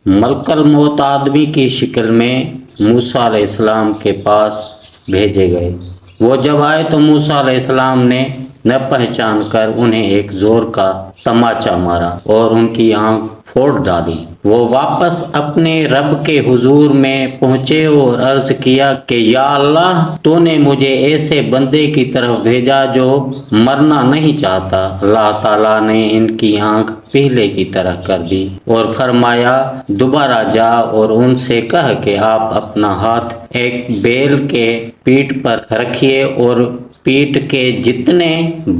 ملک الموت آدمی کی شکل میں موسیٰ علیہ السلام کے پاس بھیجے گئے۔ وہ جب آئے تو موسیٰ علیہ السلام نے نہ پہچان کر انہیں ایک زور کا تماچا مارا اور ان کی آنکھ پھوڑ ڈالی۔ وہ واپس اپنے رب کے حضور میں پہنچے اور عرض کیا کہ یا اللہ، تو نے مجھے ایسے بندے کی طرف بھیجا جو مرنا نہیں چاہتا۔ اللہ تعالیٰ نے ان کی آنکھ پہلے کی طرح کر دی اور فرمایا دوبارہ جا اور ان سے کہہ کہ آپ اپنا ہاتھ ایک بیل کے پیٹھ پر رکھیے اور پیٹھ کے جتنے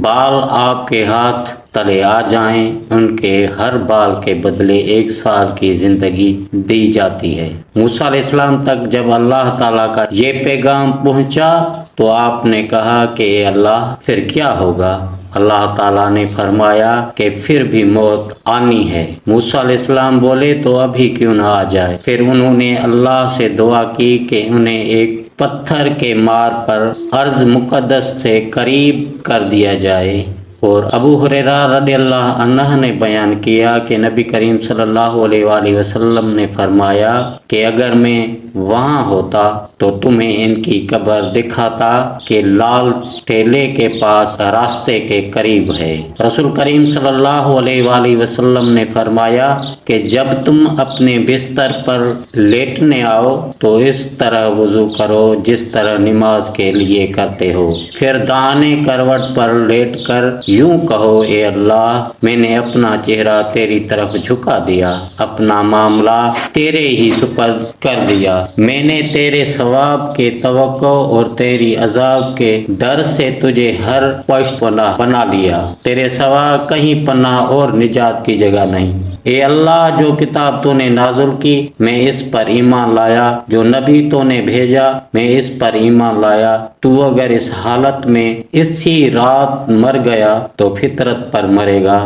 بال آپ کے ہاتھ تلے آ جائیں ان کے ہر بال کے بدلے 1 سال کی زندگی دی جاتی ہے۔ موسیٰ علیہ السلام تک جب اللہ تعالیٰ کا یہ پیغام پہنچا تو آپ نے کہا کہ اے اللہ پھر کیا ہوگا؟ اللہ تعالیٰ نے فرمایا کہ پھر بھی موت آنی ہے۔ موسیٰ علیہ السلام بولے تو ابھی کیوں نہ آ جائے؟ پھر انہوں نے اللہ سے دعا کی کہ انہیں ایک پتھر کے مار پر ارض مقدس سے قریب کر دیا جائے۔ اور ابو ہریرہ رضی اللہ عنہ نے بیان کیا کہ نبی کریم صلی اللہ علیہ وآلہ وسلم نے فرمایا کہ اگر میں وہاں ہوتا تو تمہیں ان کی قبر دکھاتا کہ لال ٹیلے کے پاس راستے کے قریب ہے۔ رسول کریم صلی اللہ علیہ وآلہ وسلم نے فرمایا کہ جب تم اپنے بستر پر لیٹنے آؤ تو اس طرح وضو کرو جس طرح نماز کے لیے کرتے ہو، پھر دانے کروٹ پر لیٹ کر یوں کہو اے اللہ، میں نے اپنا چہرہ تیری طرف جھکا دیا، اپنا معاملہ تیرے ہی سپرد کر دیا، میں نے تیرے ثواب کے توقع اور تیری عذاب کے ڈر سے تجھے ہر پشت پناہ بنا لیا، تیرے سوا کہیں پناہ اور نجات کی جگہ نہیں۔ اے اللہ، جو کتاب تو نے نازل کی میں اس پر ایمان لایا، جو نبی تو نے بھیجا میں اس پر ایمان لایا، تو اگر اس حالت میں اسی رات مر گیا تو فطرت پر مرے گا۔